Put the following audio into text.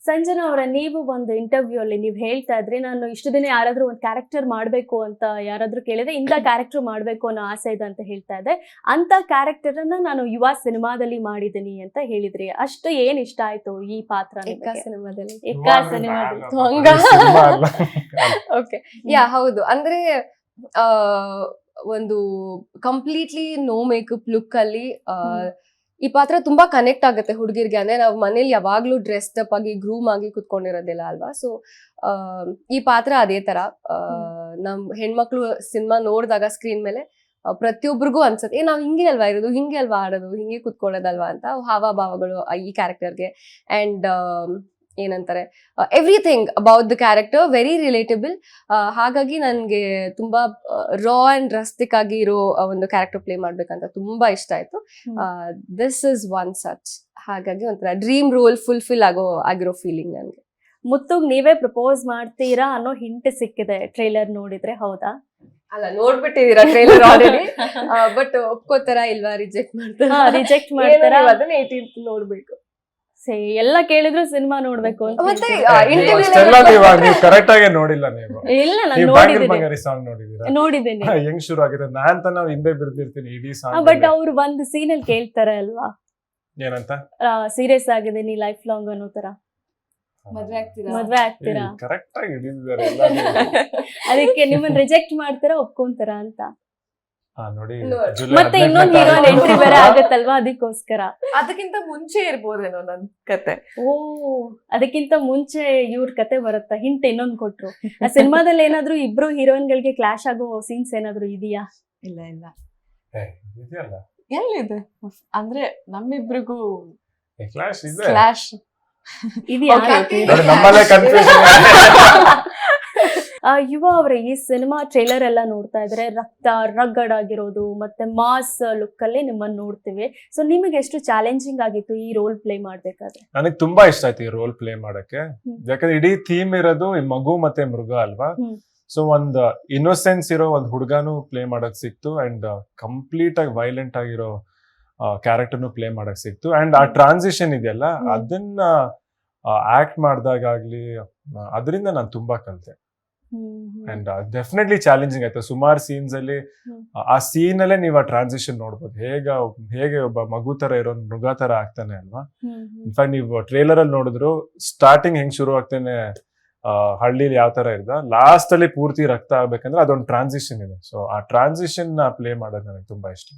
ಸಂಜನಾ ಅವರ ನೀವು ಒಂದು ಇಂಟರ್ವ್ಯೂ ಅಲ್ಲಿ ನೀವು ಹೇಳ್ತಾ ಇದ್ರಿ, ನಾನು ಇಷ್ಟು ದಿನ ಯಾರಾದ್ರೂ ಒಂದು ಕ್ಯಾರೆಕ್ಟರ್ ಮಾಡ್ಬೇಕು ಅಂತ ಯಾರಾದ್ರೂ ಕೇಳಿದ್ರೆ ಇಂಥ ಕ್ಯಾರೆಕ್ಟರ್ ಮಾಡ್ಬೇಕು ಅನ್ನೋ ಆಸೆ ಇದೆ ಅಂತ ಹೇಳ್ತಾ ಇದ್ದೆ. ಅಂತ ಕ್ಯಾರೆಕ್ಟರ್ ಅನ್ನ ನಾನು ಯುವ ಸಿನಿಮಾದಲ್ಲಿ ಮಾಡಿದ್ದೀನಿ ಅಂತ ಹೇಳಿದ್ರಿ. ಅಷ್ಟು ಏನ್ ಇಷ್ಟ ಆಯ್ತು ಈ ಪಾತ್ರ ಎಕ್ಕಾ ಸಿನಿಮಾದಲ್ಲಿ? ಎಕ್ಕಾ ಸಿನಿಮಾದಲ್ಲಿ ಓಕೆ, ಯಾ ಹೌದು. ಅಂದ್ರೆ ಒಂದು ಕಂಪ್ಲೀಟ್ಲಿ ನೋ ಮೇಕಪ್ ಲುಕ್ ಅಲ್ಲಿ ಈ ಪಾತ್ರ ತುಂಬಾ ಕನೆಕ್ಟ್ ಆಗುತ್ತೆ ಹುಡುಗಿರ್ಗೆ. ಅಂದ್ರೆ ನಾವು ಮನೇಲಿ ಯಾವಾಗ್ಲೂ ಡ್ರೆಸ್ಡ್ ಅಪ್ ಆಗಿ ಗ್ರೂಮ್ ಆಗಿ ಕುತ್ಕೊಂಡಿರೋದಿಲ್ಲ ಅಲ್ವಾ. ಸೊ ಈ ಪಾತ್ರ ಅದೇ ತರ ನಮ್ ಹೆಣ್ಮಕ್ಳು ಸಿನಿಮಾ ನೋಡಿದಾಗ ಸ್ಕ್ರೀನ್ ಮೇಲೆ ಪ್ರತಿಯೊಬ್ಬರಿಗೂ ಅನ್ಸುತ್ತೆ ನಾವ್ ಹಿಂಗೆ ಅಲ್ವಾ ಇರೋದು, ಹಿಂಗೆ ಅಲ್ವಾ ಆಡೋದು, ಹಿಂಗೆ ಕುತ್ಕೊಳ್ಳೋದಲ್ವಾ ಅಂತ ಹಾವಭಾವಗಳು ಈ ಕ್ಯಾರೆಕ್ಟರ್ಗೆ. ಅಂಡ್ ಏನಂತಾರೆ everything about the character very relatable. ಹಾಗಾಗಿ ನನ್ಗೆ ತುಂಬಾ ರಾ ಅಂಡ್ ರಸ್ಟಿಕ್ ಆಗಿ ಇರೋ ಒಂದು ಕ್ಯಾರೆಕ್ಟರ್ ಪ್ಲೇ ಮಾಡ್ಬೇಕಂತ ತುಂಬಾ ಇಷ್ಟ ಆಯ್ತು. This is one such. ಹಾಗಾಗಿ ಒಂಥರ ಡ್ರೀಮ್ ರೋಲ್ ಫುಲ್ಫಿಲ್ ಆಗಿರೋ ಫೀಲಿಂಗ್ ನನ್ಗೆ. ಮುತ್ತುಗ್ ನೀವೇ ಪ್ರಪೋಸ್ ಮಾಡ್ತೀರಾ ಅನ್ನೋ ಹಿಂಟ್ ಸಿಕ್ಕಿದೆ ಟ್ರೈಲರ್ ನೋಡಿದ್ರೆ, ಹೌದಾ? ಅಲ್ಲ, ನೋಡ್ಬಿಟ್ಟಿದೀರಾ ಟ್ರೈಲರ್ ಆಲ್ರೆಡಿ. ಬಟ್ ಒಪ್ಕೋತಾರ ಇಲ್ವಾ, ರಿಜೆಕ್ಟ್ ಮಾಡ್ತಾರ? ರಿಜೆಕ್ಟ್ ಮಾಡ್ತಾರ, ಅದನ್ನ 18th ನೋಡ್ಬೇಕು. ಎಲ್ಲ ಕೇಳಿದ್ರು ಸಿನಿಮಾ ನೋಡ್ಬೇಕು ಅಂತ. ಮತ್ತೆ ಕರೆಕ್ಟ್ ಆಗಿ ನೋಡಿಲ್ಲ ನೀವು. ಇಲ್ಲ, ನಾನು ಸಾಂಗ್ ನೋಡಿದೀರಾ? ನೋಡಿದ್ದೀನಿ. ಹೆಂಗ್ ಶುರು ಆಗಿದೆ, ನಾನ್ ತಾನು ಹಿಂದೆ ಬಿರ್ದಿರ್ತೀನಿ ಇಡೀ ಸಾಂಗ್. ಬಟ್ ಅವ್ರು ಒಂದು ಸೀನ್ ಅಲ್ಲಿ ಕೇಳ್ತಾರೆ ಅಲ್ವಾ, ಏನಂತ? ಸೀರಿಯಸ್ ಆಗಿದೆ ನೀ ಲೈಫ್ ಲಾಂಗ್ ಅನ್ನೋ ತರ. ಮದ್ವೆ ಆಗ್ತೀರಾ? ಕರೆಕ್ಟ್ ಆಗಿ ಹಿಡಿದಿದ್ದಾರೆ. ಅದಕ್ಕೆ ನಿಮ್ಮನ್ನ ರಿಜೆಕ್ಟ್ ಮಾಡ್ತಾರ ಒಪ್ಕೊಂತಾರ ಅಂತ ನೋಡಿ. ಮತ್ತೆ ಇನ್ನೊಂದು ಹೀರೋಯಿನ್ ಎಂಟ್ರಿ ಬೇರೆ ಆಗತ್ತಲ್ವಾ, ಅದಕ್ಕೋಸ್ಕರ. ಅದಕ್ಕಿಂತ ಮುಂಚೆ ಇರ್ಬೋದೇನೋ ನನ್ ಕತೆ. ಅದಕ್ಕಿಂತ ಮುಂಚೆ ಇವ್ರ ಕತೆ ಬರುತ್ತಾ? ಹಿಂಟ್ ಇನ್ನೊಂದು ಕೊಟ್ರು. ಆ ಸಿನಿಮಾದಲ್ಲಿ ಏನಾದ್ರು ಇಬ್ರು ಹೀರೋಯಿನ್ ಗಳಿಗೆ ಕ್ಲಾಶ್ ಆಗೋ ಸೀನ್ಸ್ ಏನಾದ್ರು ಇದೆಯಾ? ಇಲ್ಲ ಇಲ್ಲ, ಇದೆಯಲ್ಲ, ಎಲ್ಲಿದೆ? ಅಂದ್ರೆ ನಮ್ಮಿಬ್ರಿಗೂ ಕ್ಲಾಶ್ ಇದೆ. ಕ್ಲಾಶ್ ಇದೆಯಾ? ನಮ್ಮಲ್ಲೇ ಕನ್ಫ್ಯೂಷನ್. ಯುವ ಅವರ ಈ ಸಿನಿಮಾ ಟ್ರೇಲರ್ ಎಲ್ಲ ನೋಡ್ತಾ ಇದ್ರೆ ರಕ್ತ ರಗ್ಗಡ್ ಆಗಿರೋದು ಮತ್ತೆ ಮಾಸ್ ಲುಕ್ ಅಲ್ಲಿ ನಿಮ್ಮನ್ನ ನೋಡ್ತೀವಿ. ಸೊ ನಿಮಗೆ ಎಷ್ಟು ಚಾಲೆಂಜಿಂಗ್ ಆಗಿತ್ತು ಈ ರೋಲ್ ಪ್ಲೇ ಮಾಡ್ಬೇಕಾದ್ರೆ? ನನಗೆ ತುಂಬಾ ಇಷ್ಟ ಆಯ್ತು ಈ ರೋಲ್ ಪ್ಲೇ ಮಾಡಕ್ಕೆ. ಯಾಕಂದ್ರೆ ಇಡೀ ಥೀಮ್ ಇರೋದು ಈ ಮಗು ಮತ್ತೆ ಮೃಗ ಅಲ್ವಾ. ಸೊ ಒಂದ್ ಇನ್ನೋಸೆನ್ಸ್ ಇರೋ ಒಂದ್ ಹುಡುಗನು ಪ್ಲೇ ಮಾಡಕ್ ಸಿಕ್ತು, ಅಂಡ್ ಕಂಪ್ಲೀಟ್ ಆಗಿ ವೈಲೆಂಟ್ ಆಗಿರೋ ಕ್ಯಾರೆಕ್ಟರ್ನು ಪ್ಲೇ ಮಾಡಕ್ ಸಿಕ್ತು. ಅಂಡ್ ಆ ಟ್ರಾನ್ಸಿಷನ್ ಇದೆಯಲ್ಲ, ಅದನ್ನ ಆಕ್ಟ್ ಮಾಡ್ದಾಗ್ಲಿ ಅದರಿಂದ ನಾನು ತುಂಬಾ ಕಲಿತೆ. ಅಂಡ್ ಡೆಫಿನೆಟ್ಲಿ ಚಾಲೆಂಜಿಂಗ್ ಆಯ್ತು. ಸುಮಾರು ಸೀನ್ಸ್ ಅಲ್ಲಿ ಆ ಸೀನ್ ಅಲ್ಲೇ ನೀವು ಆ ಟ್ರಾನ್ಸಿಷನ್ ನೋಡ್ಬೋದು, ಹೇಗೆ ಒಬ್ಬ ಮಗು ತರ ಇರೋ ಮೃಗ ತರ ಆಗ್ತಾನೆ ಅಲ್ವಾ. ಇನ್ಫ್ಯಾಕ್ಟ್ ನೀವು ಟ್ರೇಲರ್ ಅಲ್ಲಿ ನೋಡಿದ್ರು ಸ್ಟಾರ್ಟಿಂಗ್ ಹೆಂಗ್ ಶುರು ಆಗ್ತಾನೆ ಹಳ್ಳಿಲಿ ಯಾವ ತರ ಇರ್ದ, ಲಾಸ್ಟ್ ಅಲ್ಲಿ ಪೂರ್ತಿ ರಕ್ತ ಆಗ್ಬೇಕಂದ್ರೆ ಅದೊಂದು ಟ್ರಾನ್ಸಿಷನ್ ಇದೆ. ಸೊ ಆ ಟ್ರಾನ್ಸಿಷನ್ ಪ್ಲೇ ಮಾಡೋದು ನನಗೆ ತುಂಬಾ ಇಷ್ಟ.